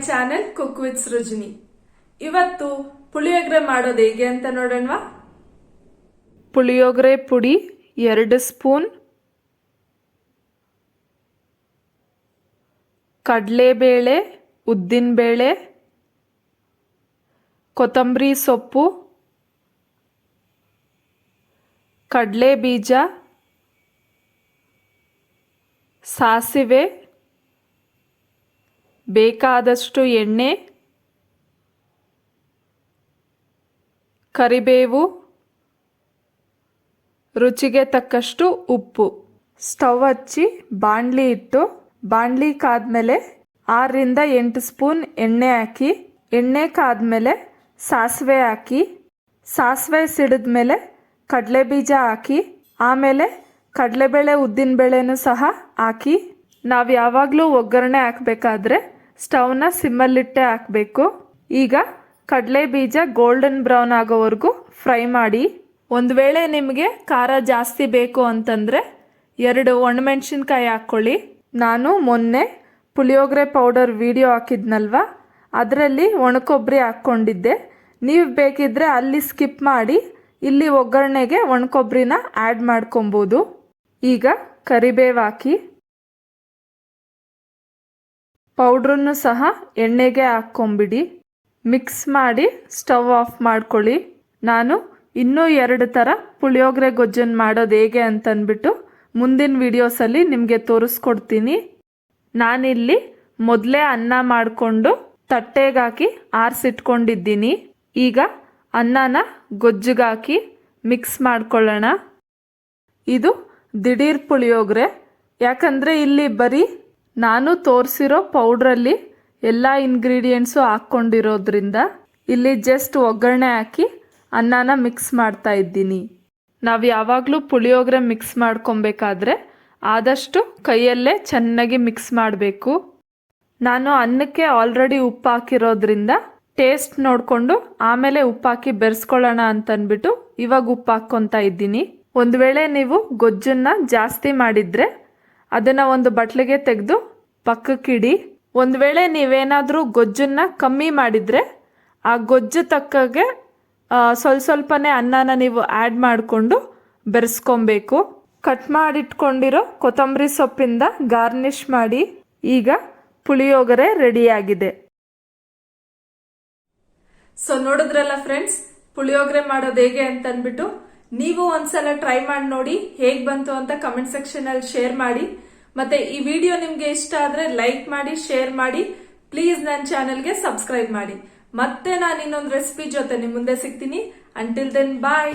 Channel cook with Srujani. ಇವತ್ತು ಪುಳಿಯೋಗರೆ ಮಾಡೋದು ಹೇಗೆ ಅಂತ ನೋಡೋಣವಾ. ಪುಳಿಯೋಗರೆ ಪುಡಿ 2 ಸ್ಪೂನ್, ಕಡಲೆಬೇಳೆ, ಉದ್ದಿನಬೇಳೆ, ಕೊತ್ತಂಬರಿ ಸೊಪ್ಪು, ಕಡಲೆ ಬೀಜ, ಸಾಸಿವೆ, ಬೇಕಾದಷ್ಟು ಎಣ್ಣೆ, ಕರಿಬೇವು, ರುಚಿಗೆ ತಕ್ಕಷ್ಟು ಉಪ್ಪು. ಸ್ಟವ್ ಹಚ್ಚಿ ಬಾಣಲಿ ಇಟ್ಟು ಬಾಣಲಿ ಕಾದ್ಮೇಲೆ 6 ರಿಂದ 8 ಸ್ಪೂನ್ ಎಣ್ಣೆ ಹಾಕಿ, ಎಣ್ಣೆ ಕಾದ್ಮೇಲೆ ಸಾಸಿವೆ ಹಾಕಿ, ಸಾಸಿವೆ ಸಿಡಿದ್ಮೇಲೆ ಕಡಲೆ ಬೀಜ ಹಾಕಿ, ಆಮೇಲೆ ಕಡಲೆಬೇಳೆ ಉದ್ದಿನಬೇಳೆನೂ ಸಹ ಹಾಕಿ, ನಾವು ಯಾವಾಗಲೂ ಒಗ್ಗರಣೆ ಹಾಕಬೇಕಾದ್ರೆ ಸ್ಟವ್ನ ಸಿಮ್ಮಲ್ಲಿಟ್ಟೆ ಹಾಕಬೇಕು. ಈಗ ಕಡಲೆ ಬೀಜ ಗೋಲ್ಡನ್ ಬ್ರೌನ್ ಆಗೋವರೆಗೂ ಫ್ರೈ ಮಾಡಿ. ಒಂದು ವೇಳೆ ನಿಮಗೆ ಖಾರ ಜಾಸ್ತಿ ಬೇಕು ಅಂತಂದರೆ 2 ಒಣಮೆಣಸಿನ್ಕಾಯಿ ಹಾಕ್ಕೊಳ್ಳಿ. ನಾನು ಮೊನ್ನೆ ಪುಳಿಯೋಗರೆ ಪೌಡರ್ ವಿಡಿಯೋ ಹಾಕಿದ್ನಲ್ವ, ಅದರಲ್ಲಿ ಒಣಕೊಬ್ಬರಿ ಹಾಕ್ಕೊಂಡಿದ್ದೆ. ನೀವು ಬೇಕಿದ್ರೆ ಅಲ್ಲಿ ಸ್ಕಿಪ್ ಮಾಡಿ ಇಲ್ಲಿ ಒಗ್ಗರಣೆಗೆ ಒಣಕೊಬ್ಬರಿನ ಆ್ಯಡ್ ಮಾಡ್ಕೊಬೋದು. ಈಗ ಕರಿಬೇವು ಹಾಕಿ, ಪೌಡ್ರನ್ನು ಸಹ ಎಣ್ಣೆಗೆ ಹಾಕ್ಕೊಂಬಿಡಿ. ಮಿಕ್ಸ್ ಮಾಡಿ ಸ್ಟವ್ ಆಫ್ ಮಾಡ್ಕೊಳ್ಳಿ. ನಾನು ಇನ್ನೂ 2 ಥರ ಪುಳಿಯೋಗರೆ ಗೊಜ್ಜನ್ನು ಮಾಡೋದು ಹೇಗೆ ಅಂತಂದ್ಬಿಟ್ಟು ಮುಂದಿನ ವಿಡಿಯೋಸಲ್ಲಿ ನಿಮಗೆ ತೋರಿಸ್ಕೊಡ್ತೀನಿ. ನಾನಿಲ್ಲಿ ಮೊದಲೇ ಅನ್ನ ಮಾಡಿಕೊಂಡು ತಟ್ಟೆಗಾಕಿ ಆರಿಸಿಟ್ಕೊಂಡಿದ್ದೀನಿ. ಈಗ ಅನ್ನನ ಗೊಜ್ಜಿಗಾಕಿ ಮಿಕ್ಸ್ ಮಾಡ್ಕೊಳ್ಳೋಣ. ಇದು ದಿಢೀರ್ ಪುಳಿಯೋಗರೆ, ಯಾಕಂದರೆ ಇಲ್ಲಿ ಬರೀ ನಾನು ತೋರಿಸಿರೋ ಪೌಡ್ರಲ್ಲಿ ಎಲ್ಲ ಇಂಗ್ರೀಡಿಯೆಂಟ್ಸು ಹಾಕ್ಕೊಂಡಿರೋದ್ರಿಂದ ಇಲ್ಲಿ ಜಸ್ಟ್ ಒಗ್ಗರಣೆ ಹಾಕಿ ಅನ್ನನ ಮಿಕ್ಸ್ ಮಾಡ್ತಾ ಇದ್ದೀನಿ. ನಾವು ಯಾವಾಗಲೂ ಪುಳಿಯೋಗರೆ ಮಿಕ್ಸ್ ಮಾಡ್ಕೊಬೇಕಾದ್ರೆ ಆದಷ್ಟು ಕೈಯಲ್ಲೇ ಚೆನ್ನಾಗಿ ಮಿಕ್ಸ್ ಮಾಡಬೇಕು. ನಾನು ಅನ್ನಕ್ಕೆ ಆಲ್ರೆಡಿ ಉಪ್ಪು ಹಾಕಿರೋದ್ರಿಂದ ಟೇಸ್ಟ್ ನೋಡಿಕೊಂಡು ಆಮೇಲೆ ಉಪ್ಪು ಹಾಕಿ ಬೆರೆಸ್ಕೊಳ್ಳೋಣ ಅಂತಂದ್ಬಿಟ್ಟು ಇವಾಗ ಉಪ್ಪು ಹಾಕ್ಕೊತಾ ಇದ್ದೀನಿ. ಒಂದು ವೇಳೆ ನೀವು ಗೊಜ್ಜನ್ನು ಜಾಸ್ತಿ ಮಾಡಿದರೆ ಅದನ್ನು ಒಂದು ಬಟ್ಲಿಗೆ ತೆಗೆದು ಪಕ್ಕಕ್ಕಿಡಿ. ಒಂದು ವೇಳೆ ನೀವೇನಾದರೂ ಗೊಜ್ಜನ್ನು ಕಮ್ಮಿ ಮಾಡಿದರೆ ಆ ಗೊಜ್ಜು ತಕ್ಕಗೆ ಸ್ವಲ್ಪನೇ ಅನ್ನನ ನೀವು ಆ್ಯಡ್ ಮಾಡಿಕೊಂಡು ಬೆರೆಸ್ಕೊಬೇಕು. ಕಟ್ ಮಾಡಿಟ್ಕೊಂಡಿರೋ ಕೊತ್ತಂಬರಿ ಸೊಪ್ಪಿಂದ ಗಾರ್ನಿಷ್ ಮಾಡಿ. ಈಗ ಪುಳಿಯೋಗರೆ ರೆಡಿಯಾಗಿದೆ. ಸೊ ನೋಡಿದ್ರಲ್ಲ ಫ್ರೆಂಡ್ಸ್, ಪುಳಿಯೋಗರೆ ಮಾಡೋದು ಹೇಗೆ ಅಂತಂದ್ಬಿಟ್ಟು ನೀವು ಒಂದ್ಸಲ ಟ್ರೈ ಮಾಡಿ ನೋಡಿ. ಹೇಗ್ ಬಂತು ಅಂತ ಕಮೆಂಟ್ ಸೆಕ್ಷನ್ ಅಲ್ಲಿ ಶೇರ್ ಮಾಡಿ. ಮತ್ತೆ ಈ ವಿಡಿಯೋ ನಿಮ್ಗೆ ಇಷ್ಟ ಆದ್ರೆ ಲೈಕ್ ಮಾಡಿ, ಶೇರ್ ಮಾಡಿ. ಪ್ಲೀಸ್ ನನ್ನ ಚಾನೆಲ್ಗೆ ಸಬ್ಸ್ಕ್ರೈಬ್ ಮಾಡಿ. ಮತ್ತೆ ನಾನು ಇನ್ನೊಂದು ರೆಸಿಪಿ ಜೊತೆ ನಿಮ್ ಮುಂದೆ ಸಿಗ್ತೀನಿ. ಅಂಟಿಲ್ ದೆನ್ ಬಾಯ್.